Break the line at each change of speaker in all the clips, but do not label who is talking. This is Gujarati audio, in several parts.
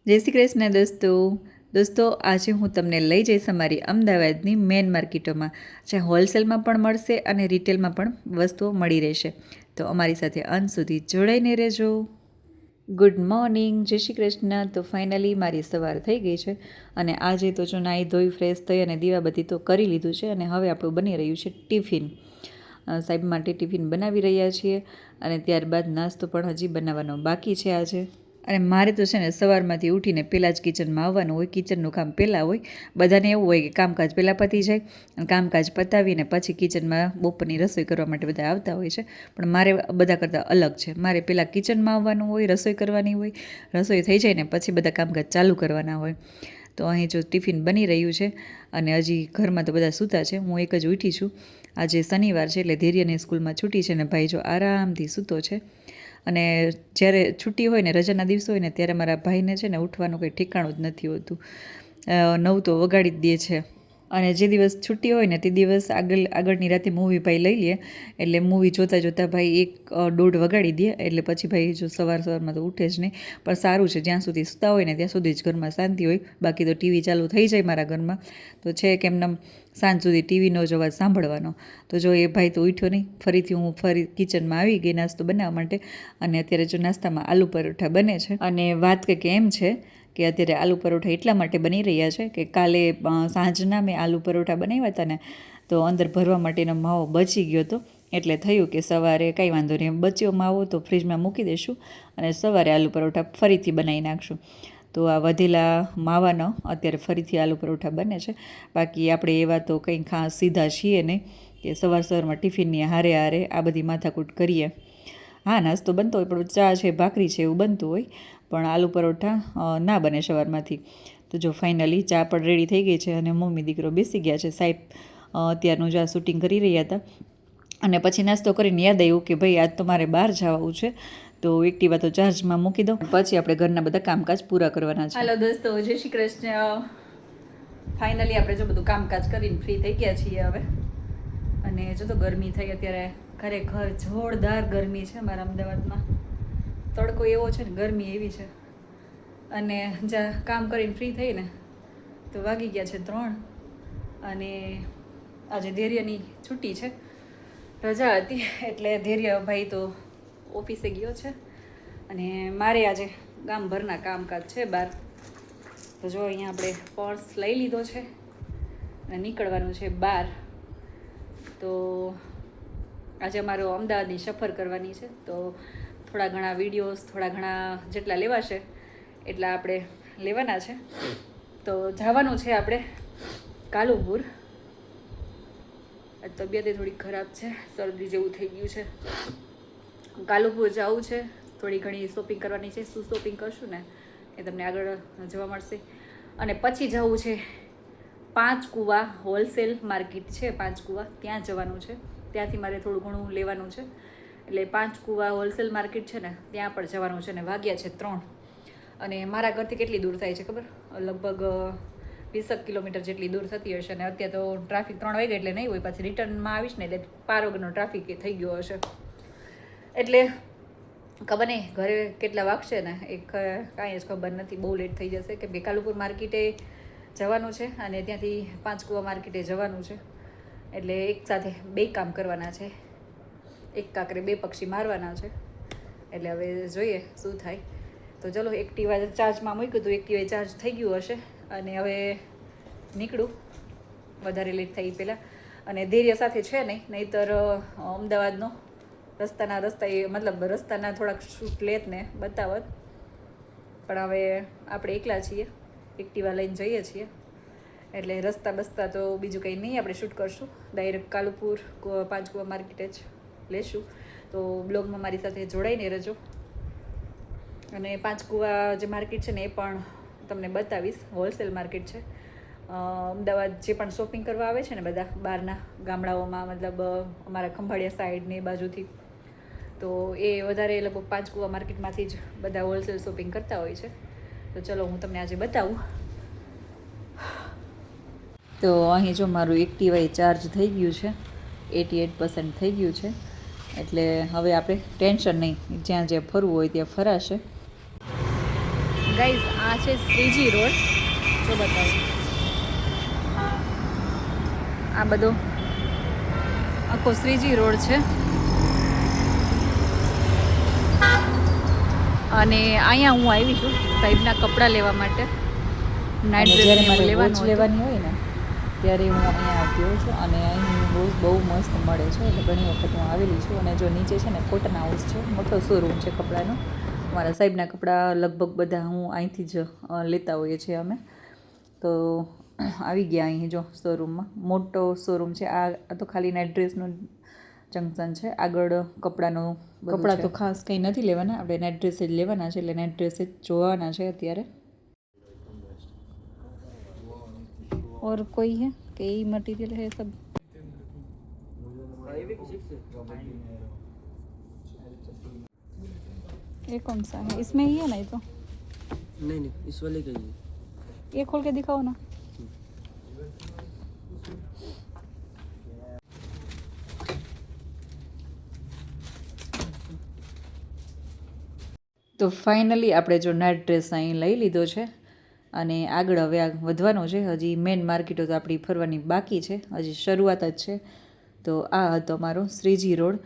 જય શ્રી કૃષ્ણ દોસ્તો આજે હું તમને લઈ જઈશ અમારી અમદાવાદની મેન માર્કેટોમાં, જ્યાં હોલસેલમાં પણ મળશે અને રિટેલમાં પણ વસ્તુઓ મળી રહેશે. તો અમારી સાથે અંત સુધી જોડાઈને રહેજો. ગુડ મોર્નિંગ, જય શ્રી કૃષ્ણ. તો ફાઇનલી મારી સવાર થઈ ગઈ છે અને આજે તો જો નાહી ધોઈ ફ્રેશ થઈ અને દીવાબત્તી તો કરી લીધું છે અને હવે આપણું બની રહ્યું છે ટિફિન. સાહેબ માટે ટિફિન બનાવી રહ્યા છીએ અને ત્યારબાદ નાસ્તો પણ હજી બનાવવાનો બાકી છે આજે. અને મારે તો છે ને સવારમાંથી ઉઠીને પહેલાં જ કિચનમાં આવવાનું હોય, કિચનનું કામ પહેલાં હોય. બધાને એવું હોય કે કામકાજ પહેલાં પતી જાય અને કામકાજ પતાવીને પછી કિચનમાં બપોરની રસોઈ કરવા માટે બધા આવતા હોય છે. પણ મારે બધા કરતાં અલગ છે. મારે પહેલાં કિચનમાં આવવાનું હોય, રસોઈ કરવાની હોય, રસોઈ થઈ જાય ને પછી બધા કામકાજ ચાલુ કરવાના હોય. તો અહીં જો ટિફિન બની રહ્યું છે અને હજી ઘરમાં તો બધા સૂતા છે, હું એક જ ઉઠી છું. આજે શનિવાર છે એટલે ધૈર્યની સ્કૂલમાં છૂટી છે ને ભાઈ જો આરામથી સૂતો છે. અને જ્યારે છુટ્ટી હોય ને, રજાના દિવસો હોય ને, ત્યારે મારા ભાઈને છે ને ઉઠવાનું કંઈ ઠેકાણું જ નથી હોતું. 9 તો વગાડી જ દે છે. અને જે દિવસ છુટ્ટી હોય ને તે દિવસ આગળની રાતે મૂવી ભાઈ લઈ લે, એટલે મૂવી જોતાં જોતાં ભાઈ 1-1:30 વગાડી દે. એટલે પછી ભાઈ જો સવારમાં તો ઉઠે જ નહીં. પણ સારું છે, જ્યાં સુધી સૂતા હોય ને ત્યાં સુધી જ ઘરમાં શાંતિ હોય. બાકી તો ટીવી ચાલુ થઈ જાય મારા ઘરમાં તો છે કે એમને સાંજ સુધી ટીવીનો જ અવાજ સાંભળવાનો. તો જો એ ભાઈ તો ઉઠ્યો નહીં. ફરીથી હું કિચનમાં આવી ગઈ નાસ્તો બનાવવા માટે. અને અત્યારે જો નાસ્તામાં આલુ પરોઠા બને છે. અને વાત કંઈક એમ છે કે અત્યારે આલુ પરોઠા એટલા માટે બની રહ્યા છે કે કાલે સાંજના મેં આલુ પરોઠા બનાવ્યા હતા ને, તો અંદર ભરવા માટેનો માવો બચી ગયો હતો. એટલે થયું કે સવારે કાંઈ વાંધો નહીં, બચ્યો માવો તો ફ્રીજમાં મૂકી દઈશું અને સવારે આલુ પરોઠા ફરીથી બનાવી નાખશું. તો આ વધેલા માવાનો અત્યારે ફરીથી આલુ પરોઠા બને છે. બાકી આપણે એવા તો કંઈ ખાસ સીધા છીએ નહીં કે સવારમાં ટિફિનની હારે હારે આ બધી માથાકૂટ કરીએ. હા, નાસ્તો બનતો હોય પણ ચા છે, ભાખરી છે, એવું બનતું હોય, પણ આલુ પરોઠા ના બને સવારમાંથી. તો જો ફાઇનલી ચા પણ રેડી થઈ ગઈ છે અને મમ્મી દીકરો બેસી ગયા છે. સાહેબ અત્યારનું જ આ શૂટિંગ કરી રહ્યા હતા અને પછી નાસ્તો કરીને યાદ આવ્યું કે ભાઈ આજ તો મારે બહાર જવાનું છે, તો એક્ટિવા તો ચાર્જમાં મૂકી દો, પછી આપણે ઘરના બધા કામકાજ પૂરા કરવાના છે. હાલો દોસ્તો, જય શ્રી કૃષ્ણ. ફાઇનલી આપણે જો બધું કામકાજ કરીને ફ્રી થઈ ગયા છીએ હવે. અને જો તો ગરમી થઈ અત્યારે, ખરેખર જોરદાર ગરમી છે અમારા અમદાવાદમાં. તડકો એવો છે ને ગરમી એવી છે. અને જ્યાં કામ કરીને ફ્રી થઈને તો વાગી ગયા છે 3. અને આજે ધૈર્યની છૂટી છે, રજા હતી, એટલે ધૈર્ય ભાઈ તો ઓફિસે ગયો છે અને મારે આજે ગામભરના કામકાજ છે બહાર. તો જો અહીંયા આપણે પર્સ લઈ લીધો છે અને નીકળવાનું છે બહાર. તો આજે અમારો અમદાવાદની સફર કરવાની છે. તો થોડા ઘણા વિડીયોઝ, થોડા ઘણા જેટલા લેવાશે એટલા આપણે લેવાના છે. તો જવાનું છે આપણે કાલુપુર. તબિયત થોડી ખરાબ છે, શરદી જેવું થઈ ગયું છે. કાલુપુર જવું છે, થોડી ઘણી શોપિંગ કરવાની છે. શું શોપિંગ કરશું ને એ તમને આગળ જોવા મળશે. અને પછી જવું છે પાંચકુવા હોલસેલ માર્કેટ છે, પાંચકુવા ત્યાં જવાનું છે. ત્યાંથી મારે થોડું ઘણું લેવાનું છે. એટલે પાંચકુવા હોલસેલ માર્કેટ છે ને ત્યાં પણ જવાનું છે. અને વાગ્યા છે 3. અને મારા ઘરથી કેટલી દૂર થાય છે ખબર? લગભગ 20 કિલોમીટર જેટલી દૂર થતી હશે. અને અત્યારે તો ટ્રાફિક 3 વાગે એટલે નહીં હોય. પાછી રિટર્નમાં આવીશ ને એટલે 5 વાગ્યાનો ટ્રાફિક થઈ ગયો હશે. એટલે ખબર નહીં ઘરે કેટલા વાગશે ને એ કાંઈ જ ખબર નથી. બહુ લેટ થઈ જશે કેમ કે કાલુપુર માર્કેટે જવાનું છે અને ત્યાંથી પાંચકુવા માર્કેટે જવાનું છે. એટલે એકસાથે 2 કામ કરવાના છે, એક કાંકરે 2 પક્ષી મારવાના છે. એટલે હવે જોઈએ શું થાય. તો ચલો, એક્ટિવા ચાર્જમાં મૂક્યું હતું, એક્ટિવા ચાર્જ થઈ ગયું હશે અને હવે નીકળું વધારે લેટ થઈ પહેલાં. અને ધૈર્ય સાથે છે નહીંતર અમદાવાદનો રસ્તાના થોડાક શૂટ લેત ને બતાવત. પણ હવે આપણે એકલા છીએ, એક્ટિવા લઈને જઈએ છીએ એટલે રસ્તા બસ્તા તો બીજું કંઈ નહીં આપણે શૂટ કરશું. ડાયરેક્ટ કાલુપુર પાંચકુવા માર્કેટે જ લેશું. તો બ્લોગમાં મારી સાથે જોડાઈને રહેજો. અને પાંચકુવા જે માર્કેટ છે ને એ પણ તમને બતાવીશ. હોલસેલ માર્કેટ છે. અમદાવાદ જે પણ શોપિંગ કરવા આવે છે ને બધા બહારના ગામડાઓમાં, મતલબ અમારા ખંભાળિયા સાઈડ ને એ બાજુથી, તો એ વધારે એ લોકો પાંચકુવા માર્કેટમાંથી જ બધા હોલસેલ શોપિંગ કરતા હોય છે. તો ચલો હું તમને આજે બતાવું. તો અહીં જો મારું એક્ટિવા ચાર્જ થઈ ગયું છે, 88% થઈ ગયું છે. એટલે હવે આપણે ટેન્શન નહીં, જ્યાં ફરવું હોય ત્યાં ફરાશે. ગાઈઝ આ છે શ્રીજી રોડ. જો બતાવો, આ બધો આખો શ્રીજી રોડ છે. અને અહીંયા હું આવી છું સાહેબના કપડાં લેવા માટે. નાઇટ ડ્રેસ લેવાની હોય ને ત્યારે હું અહીંયા આવતી હોઉં છું. અને અહીં બહુ મસ્ત મળે છે, એટલે ઘણી વખત હું આવેલી છું. અને જો નીચે છે ને કોટન હાઉસ છે, મોટો શોરૂમ છે કપડાનો. મારા સાહેબના કપડાં લગભગ બધા હું અહીંથી જ લેતા હોઈએ છીએ અમે. તો આવી ગયા અહીં જો શોરૂમમાં, મોટો શોરૂમ છે. આ તો ખાલી નાઇટ ડ્રેસનું જંકશન છે. આગળ કપડાં તો ખાસ કંઈ નથી લેવાના, આપણે નાઇટ ડ્રેસ જ લેવાના છે. એટલે નાઇટ ડ્રેસ જ જોવાના છે અત્યારે. और कोई है कि यही मटेरियल है सब? ये कौन सा है? इसमें ही है ना ये तो?
नहीं इस वाले का ही है.
ये खोल के दिखाओ ना. તો ફાઇનલી આપણે જો નાઇટ ડ્રેસ અહીં લઈ લીધો છે. અને આગળ હવે આ વધવાનું છે. હજી મેઇન માર્કેટો તો આપણી ફરવાની બાકી છે, હજી શરૂઆત જ છે. તો આ હતો અમારો શ્રીજી રોડ.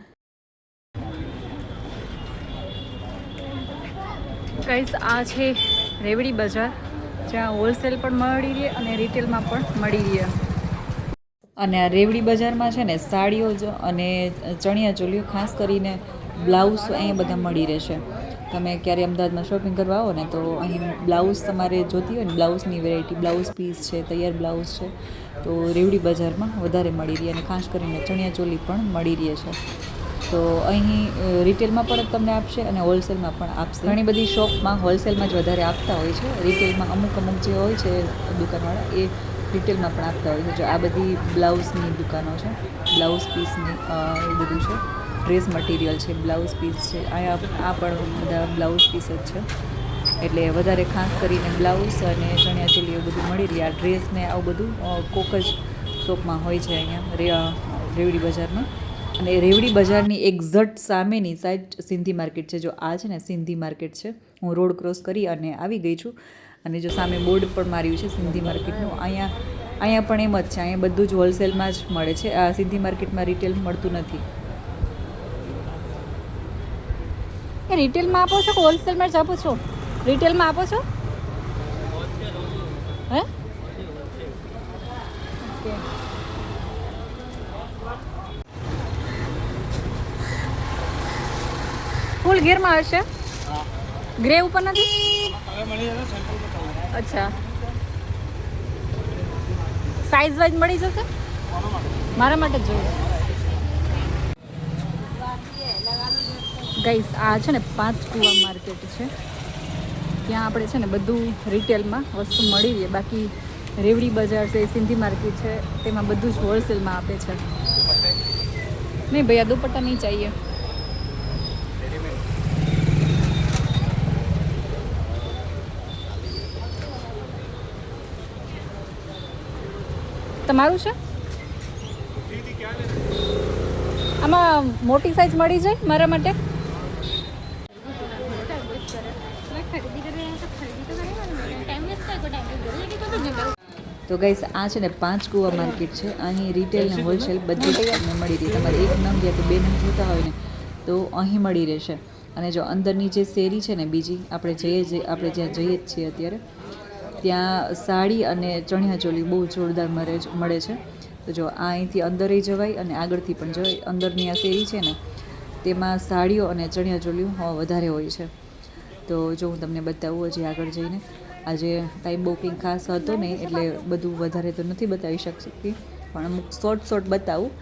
ગાઈસ આ છે રેવડી બજાર, જ્યાં હોલસેલ પણ મળી રહે અને રિટેલમાં પણ મળી રહે. અને આ રેવડી બજારમાં છે ને સાડીઓ અને ચણિયા ચોલીઓ, ખાસ કરીને બ્લાઉઝ અહીંયા બધા મળી રહેશે. તમે ક્યારે અમદાવાદમાં શોપિંગ કરવા આવો ને તો અહીં બ્લાઉઝ તમારે જોતી હોય ને, બ્લાઉઝની વેરાયટી, બ્લાઉઝ પીસ છે, તૈયાર બ્લાઉઝ છે, તો રેવડી બજારમાં વધારે મળી રહી. અને ખાસ કરીને ચણિયા ચોલી પણ મળી રહી છે. તો અહીં રિટેલમાં પણ તમને આપશે અને હોલસેલમાં પણ આપશે. ઘણી બધી શોપમાં હોલસેલમાં જ વધારે આપતા હોય છે. રિટેલમાં અમુક જે હોય છે દુકાનવાળા, એ રિટેલમાં પણ આપતા હોય છે. જો આ બધી બ્લાઉઝની દુકાનો છે, બ્લાઉઝ પીસની એ બધું છે. ડ્રેસ મટીરિયલ છે, બ્લાઉઝ પીસ છે. આ પણ બધા બ્લાઉઝ પીસ જ છે. એટલે વધારે ખાસ કરીને બ્લાઉઝ અને ચણિયા ચોલી એવું બધું મળી રહી. આ ડ્રેસ ને આવું બધું કોક જ શોપમાં હોય છે અહીંયા રેવડી બજારમાં. અને રેવડી બજારની એક્ઝેક્ટ સામેની સાઈડ સિંધી માર્કેટ છે. જો આ છે ને સિંધી માર્કેટ છે. હું રોડ ક્રોસ કરી અને આવી ગઈ છું. અને જો સામે બોર્ડ પણ માર્યું છે સિંધી માર્કેટનું. અહીંયા પણ એમ જ છે, અહીંયા બધું જ હોલસેલમાં જ મળે છે. આ સિંધી માર્કેટમાં રિટેલ મળતું નથી. એ રિટેલમાં આપો છો કે હોલસેલમાં જ આપો છો? રિટેલમાં આપો છો? હે? ઓકે. ફૂલ ઘેરમાં હશે? ગ્રે ઉપર નથી? અચ્છા, સાઈઝ વાઇઝ મળી જશે? મારા માટે જ જોઈએ. ગાઈસ આ છે ને 5 કુવા માર્કેટ છે. ત્યાં આપણે છે ને બધું રિટેલમાં વસ્તુ મળી રહે. બાકી રેવડી બજાર છે, સિંધી માર્કેટ છે, તેમાં બધું જ હોલસેલમાં આપે છે. નહીં ભૈયા, દુપટ્ટા નહીં ચાહીએ. તમારું છે? આમાં મોટી સાઈઝ મળી જાય મારા માટે? તો ગાઈસ આ છે ને 5 કુવા માર્કેટ છે. અહીં રિટેલ ને હોલસેલ બધી જ તમને મળી રહી. તમારે એક નંગ યા તો 2 નંગ જોતા હોય ને તો અહીં મળી રહેશે. અને જો અંદરની જે શેરી છે ને બીજી, આપણે જ્યાં જઈએ જ છીએ અત્યારે, ત્યાં સાડી અને ચણિયા ચોલી બહુ જોરદાર મળે છે. તો જો આ અહીંથી અંદર જવાય અને આગળથી પણ જવાય. અંદરની આ શેરી છે ને તેમાં સાડીઓ અને ચણિયા ચોલીઓ વધારે હોય છે. તો જો હું તમને બતાવું હજી આગળ જઈને. આજે ટાઈમ બહુ કંઈ ખાસ હતો નહીં, એટલે બધું વધારે તો નથી બતાવી શકતી, પણ અમુક શોર્ટ બતાવું.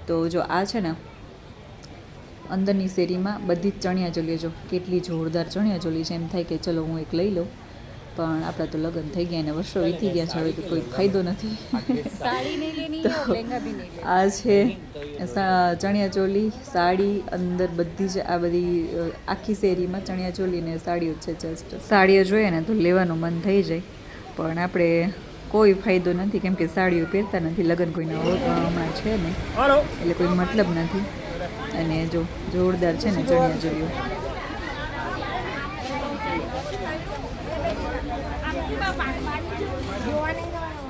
તો જો આ છે ને અંદરની શેરીમાં બધી જ ચણિયા ચોલીઓ, જો કેટલી જોરદાર ચણિયા ચોલી છે. એમ થાય કે ચલો હું એક લઈ લઉં, પણ આપણા તો લગ્ન થઈ ગયા અને વર્ષો વીતી ગયા છે, હવે તો કોઈ ફાયદો નથી. આ છે ચણિયા ચોલી, સાડી, અંદર બધી જ આ બધી આખી શેરીમાં ચણિયા ચોલી ને સાડીઓ છે. જસ્ટ સાડીઓ જોઈએ ને તો લેવાનું મન થઈ જાય, પણ આપણે કોઈ ફાયદો નથી, કેમ કે સાડીઓ પહેરતા નથી. લગ્ન કોઈના હમણાં છે નહીં, એટલે કોઈ મતલબ નથી. અને જો જોરદાર છે ને ચણિયા ચોલીઓ.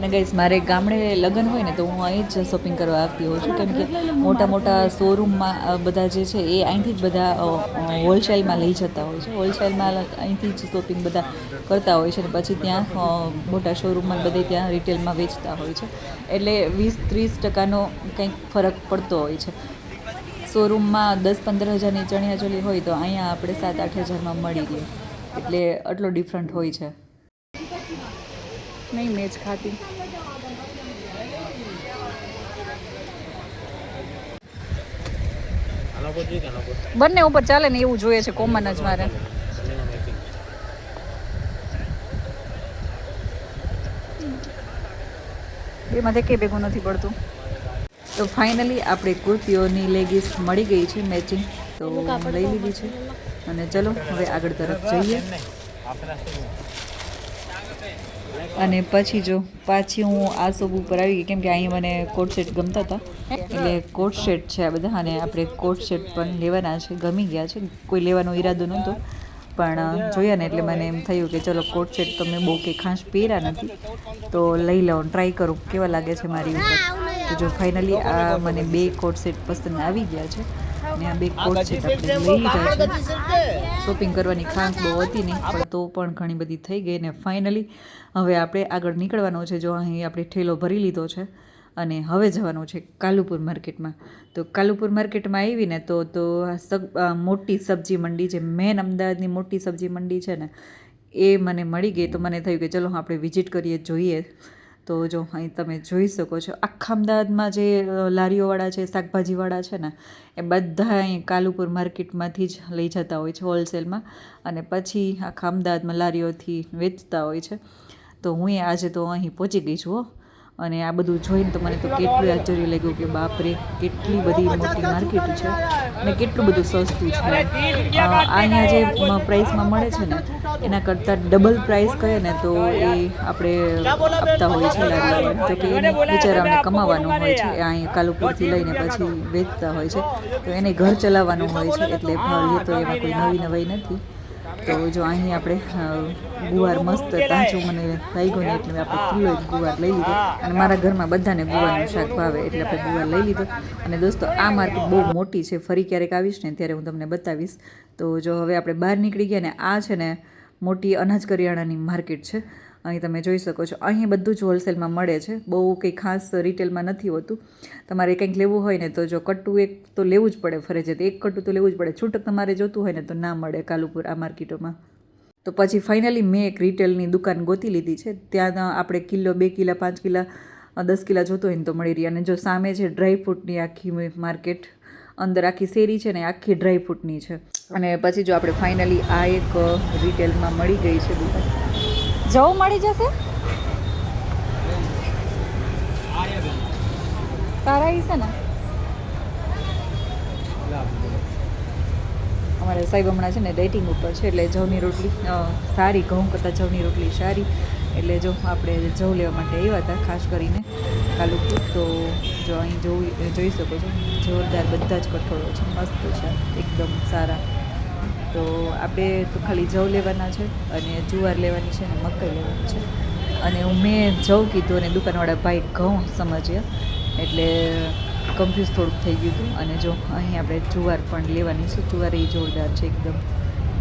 ને ગાઈસ મારે ગામડે લગ્ન હોય ને તો હું અહીં જ શોપિંગ કરવા આવતી હોઉં છું, કેમ કે મોટા મોટા શોરૂમમાં બધા જે છે એ અહીંથી જ બધા હોલસેલમાં લઈ જતા હોય છે. હોલસેલમાં અહીંથી જ શોપિંગ બધા કરતા હોય છે, ને પછી ત્યાં મોટા શોરૂમમાં બધે ત્યાં રિટેલમાં વેચતા હોય છે. એટલે 20-30% કંઈક ફરક પડતો હોય છે. શોરૂમમાં 10-15 હજારની ચણિયાચોલી હોય તો અહીંયા આપણે 7-8 હજારમાં મળી રહે, એટલે આટલો ડિફરન્ટ હોય છે. નહીં મેં જ ખાતી. બંને ઉપર ચાલે ને એવું જોઈએ છે, કોમન જ મારે. એમાંથી કંઈ ભેગું નથી પડતું. તો ફાઇનલી આપણે કુર્તીઓની લેગીસ મળી ગઈ છે મેચિંગ, તો લઈ લીધી છે. અને ચલો હવે આગળ તરફ જઈએ. અને પછી જો પાછી હું આ શોપ ઉપર આવી ગઈ, કેમ કે અહીં મને કોટ સેટ ગમતા હતા, એટલે કોટ સેટ છે આ બધા. અને આપણે કોટ સેટ પણ લેવાના છે, ગમી ગયા છે. કોઈ લેવાનો ઈરાદો નહોતો, પણ જોયા ને એટલે મને એમ થયું કે ચલો કોટ સેટ તો મેં બહુ કંઈ ખાસ પહેર્યા નથી, તો લઈ લઉં, ટ્રાય કરું કેવા લાગે છે મારી ઉપર. તો જો ફાઇનલી આ મને 2 કોટ સેટ પસંદ આવી ગયા છે, ને આ 2 કોટ સેટ આપણે લઈ લીધા છે. શોપિંગ કરવાની ખાસ બહુ હતી નહીં, પણ તો પણ ઘણી બધી થઈ ગઈ. ને ફાઇનલી હવે આપણે આગળ નીકળવાનું છે. જો અહીં આપણે ઠેલો ભરી લીધો છે અને હવે જવાનું છે કાલુપુર માર્કેટમાં. તો કાલુપુર માર્કેટમાં આવીને તો મોટી સબ્જી મંડી, જે મેન અમદાવાદની મોટી સબ્જી મંડી છે ને, એ મને મળી ગઈ. તો મને થયું કે ચલો આપણે વિઝિટ કરીએ, જોઈએ. તો જો અહીં તમે જોઈ શકો છો, આખા અમદાવાદમાં જે લારીઓવાળા છે, શાકભાજીવાળા છે ને, એ બધા અહીં કાલુપુર માર્કેટમાંથી જ લઈ જતા હોય છે હોલસેલમાં, અને પછી આખા અમદાવાદમાં લારીઓથી વેચતા હોય છે. તો હું આજે તો અહીં પહોંચી ગઈ છું. અને આ બધું જોઈને તો મને તો કેટલું આશ્ચર્ય લાગ્યું કે બાપરે, કેટલી બધી મોટી માર્કેટ છે અને કેટલું બધું સસ્તું છે. અહીંયા જે પ્રાઇસમાં મળે છે ને, એના કરતાં ડબલ પ્રાઇસ કહે ને તો એ આપણે આપતા હોય છે લારીઓવાળા. જો કે એને બિચારાઓને કમાવાનું હોય છે, અહીંયા કાલુપુરથી લઈને પછી વેચતા હોય છે, તો એને ઘર ચલાવવાનું હોય છે, એટલે ભાવ લે તો એમાં કોઈ નવી નવાઈ નથી. તો જો અહીં આપણે ગુવાર મસ્ત તાજું મને લાગ્યો ને, એટલે આપણે કિલો એક ગુવાર લઈ લીધો. અને મારા ઘરમાં બધાને ગુવારનું શાક ભાવે, એટલે આપણે ગુવાર લઈ લીધો. અને દોસ્તો આ માર્કેટ બહુ મોટી છે, ફરી ક્યારેક આવીશ ને ત્યારે હું તમને બતાવીશ. તો જો હવે આપણે બહાર નીકળી ગયા ને, આ છે ને મોટી અનાજ કરિયાણાની માર્કેટ છે. અહીં તમે જોઈ શકો છો, અહીં બધું જ હોલસેલમાં મળે છે, બહુ કંઈ ખાસ રિટેલમાં નથી હોતું. તમારે કંઈક લેવું હોય ને તો જો કટ્ટું એક તો લેવું જ પડે, ફરજિયાત એક કટ્ટું તો લેવું જ પડે. છૂટક તમારે જોતું હોય ને તો ના મળે કાલુપુર આ માર્કેટોમાં. તો પછી ફાઇનલી મેં એક રિટેલની દુકાન ગોતી લીધી છે. ત્યાં આપણે કિલો, 2 કિલા, 5 કિલા, 10 કિલા જોતો હોય ને તો મળી રહી. અને જો સામે છે ડ્રાયફ્રૂટની આખી માર્કેટ, અંદર આખી શેરી છે ને આખી ડ્રાયફ્રૂટની છે. અને પછી જો આપણે ફાઇનલી આ એક રિટેલમાં મળી ગઈ છે દુકાન. જવું મળી જશે સારા છે ને. અમારે સાહેબ હમણાં છે ને ડેટિંગ ઉપર છે, એટલે જવની રોટલી સારી, ઘઉં કરતાં જવની રોટલી સારી. એટલે જો આપણે જવ લેવા માટે આવ્યા હતા ખાસ કરીને કાલુપુર. તો જો અહીં જોઈ શકો છો, જોરદાર બધા જ કઠોળો છે, મસ્ત છે, એકદમ સારા. તો આપણે તો ખાલી જવ લેવાના છે, અને જુવાર લેવાની છે, અને મકાઈ લેવાની છે. અને મેં જવ કીધું અને દુકાનવાળા ભાઈ ઘઉં સમજ્યા, એટલે કન્ફ્યુઝ થોડુંક થઈ ગયું હતું. અને જો અહીં આપણે જુવાર પણ લેવાની છે. જુવાર એ જોરદાર છે,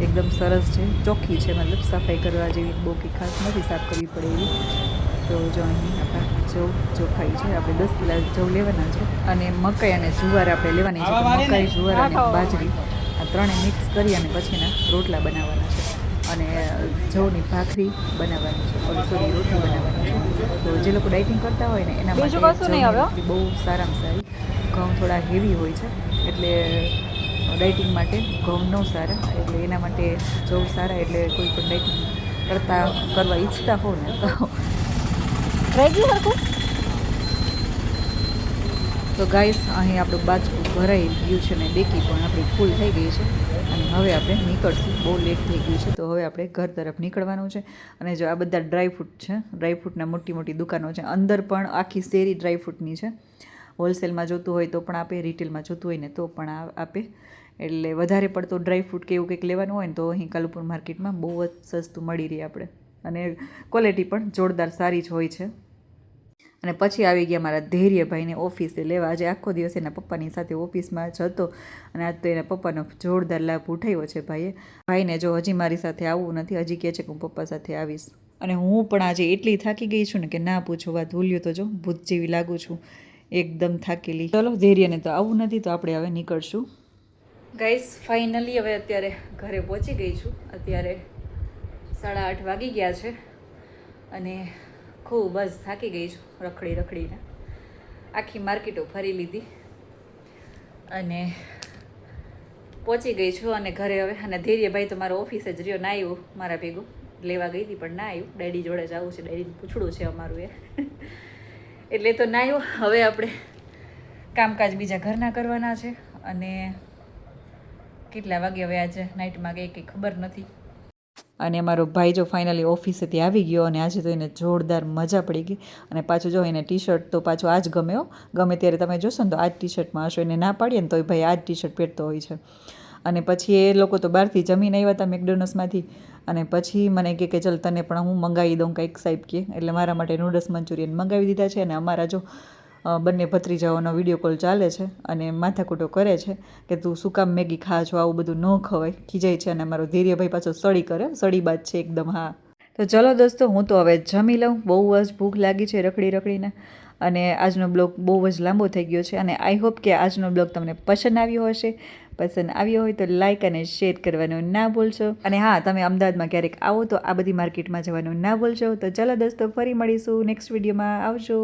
એકદમ સરસ છે, ચોખ્ખી છે, મતલબ સફાઈ કરવા જેવી બહુ કંઈ ખાસ નથી, સાફ કરવી પડે એવી. તો જો અહીં આપણા જવ ચોખાઈ છે, આપણે 10 કિલા જવ લેવાના છે. અને મકાઈ અને જુવાર આપણે લેવાની છે. તો મકાઈ, જુવાર અને બાજરી આ ત્રણે મિક્સ કરી અને પછી એના રોટલા બનાવવાના છે. અને જવની ભાખરી બનાવવાની છે, સોરી રોટલી બનાવવાની છે. તો જે લોકો ડાયટિંગ કરતા હોય ને એના માટે જવની રોટલી બહુ સારામાં સારી. ઘઉં થોડા હેવી હોય છે, એટલે ડાયટિંગ માટે ઘઉં ન સારા, એટલે એના માટે જવ સારા. એટલે કોઈ પણ ડાયટિંગ કરવા ઈચ્છતા હો ને તો રેગ્યુલર કો. તો ગાઈસ અહીં આપણું બાજકું ભરાઈ ગયું છે ને ડેકી પણ આપણી ફૂલ થઈ ગઈ છે. અને હવે આપણે નીકળશું, બહુ લેટ થઈ ગયું છે, તો હવે આપણે ઘર તરફ નીકળવાનું છે. અને જો આ બધા ડ્રાયફ્રૂટ છે, ડ્રાયફ્રૂટના મોટી મોટી દુકાનો છે, અંદર પણ આખી શેરી ડ્રાયફ્રૂટની છે. હોલસેલમાં જોતું હોય તો પણ આપે, રિટેલમાં જોતું હોય ને તો પણ આપે. એટલે વધારે પડતો ડ્રાયફ્રૂટ કે એવું કંઈક લેવાનું હોય ને તો અહીં કાલુપુર માર્કેટમાં બહુ જ સસ્તું મળી રહે આપણે. અને ક્વોલિટી પણ જોરદાર સારી જ હોય છે. અને પછી આવી ગયા મારા ધૈર્યભાઈને ઓફિસે લેવા. આજે આખો દિવસ એના પપ્પાની સાથે ઓફિસમાં જ હતો અને આજ તો એના પપ્પાનો જોરદાર લાભ ઉઠાવ્યો છે ભાઈએ. ભાઈને જો હજી મારી સાથે આવવું નથી, હજી કહે છે કે હું પપ્પા સાથે આવીશ. અને હું પણ આજે એટલી થાકી ગઈ છું ને કે ના પૂછો વાત. ભૂલ્યું તો જો ભૂત જેવી લાગુ છું, એકદમ થાકેલી. ચલો ધૈર્યને તો આવું નથી તો આપણે હવે નીકળશું. ગાઈસ ફાઇનલી હવે અત્યારે ઘરે પહોંચી ગઈ છું. અત્યારે 8:30 વાગી ગયા છે અને ખૂબ જ થાકી ગઈ છું રખડીને. આખી માર્કેટો ફરી લીધી અને પહોંચી ગઈ છું અને ઘરે હવે. અને ધૈર્યભાઈ તો મારો ઓફિસે જ રહ્યો, ના આવ્યો મારા ભેગું. લેવા ગઈ હતી પણ ના આવ્યું. ડેડી જોડે જ આવું છે, ડેડીનું પૂછડું છે અમારું એ એટલે તો ના આવ્યું. હવે આપણે કામકાજ બીજા ઘરના કરવાના છે અને કેટલા વાગે હવે આજે નાઇટમાં ગઈ કંઈ ખબર નથી. અને મારો ભાઈ જો ફાઇનલી ઓફિસેથી આવી ગયો અને આજે તો એને જોરદાર મજા પડી ગઈ. અને પાછું જો એને ટી શર્ટ તો પાછું આ જ ગમે હો. ગમે ત્યારે તમે જોશો ને તો આ જ ટી શર્ટમાં હશો. એને ના પાડીએ ને તોય ભાઈ આ જ ટી શર્ટ પહેરતો હોય છે. અને પછી એ લોકો તો બહારથી જમીને આવ્યા હતા મેકડોનલ્સમાંથી અને પછી મને કહે કે ચલ તને પણ હું મંગાવી દઉં કંઈક સાહેબ કે. એટલે મારા માટે નૂડલ્સ મંચુરિયન મંગાવી દીધા છે. અને અમારા જો બંને ભત્રીજાઓનો વિડીયો કોલ ચાલે છે અને માથાકૂટો કરે છે કે તું શું કામ મેગી ખા છો, આવું બધું ન ખવાય, ખીજાય છે. અને મારો ધૈર્યભાઈ પાછો સળીબાજ છે એકદમ. હા તો ચલો દોસ્તો, હું તો હવે જમી લઉં. બહુ જ ભૂખ લાગી છે રખડીને. અને આજનો બ્લોગ બહુ જ લાંબો થઈ ગયો છે અને આઈ હોપ કે આજનો બ્લોગ તમને પસંદ આવ્યો હશે. પસંદ આવ્યો હોય તો લાઇક અને શેર કરવાનું ના ભૂલશો. અને હા, તમે અમદાવાદમાં ક્યારેક આવો તો આ બધી માર્કેટમાં જવાનું ના ભૂલશો. તો ચલો દોસ્તો, ફરી મળીશું નેક્સ્ટ વિડીયોમાં. આવજો.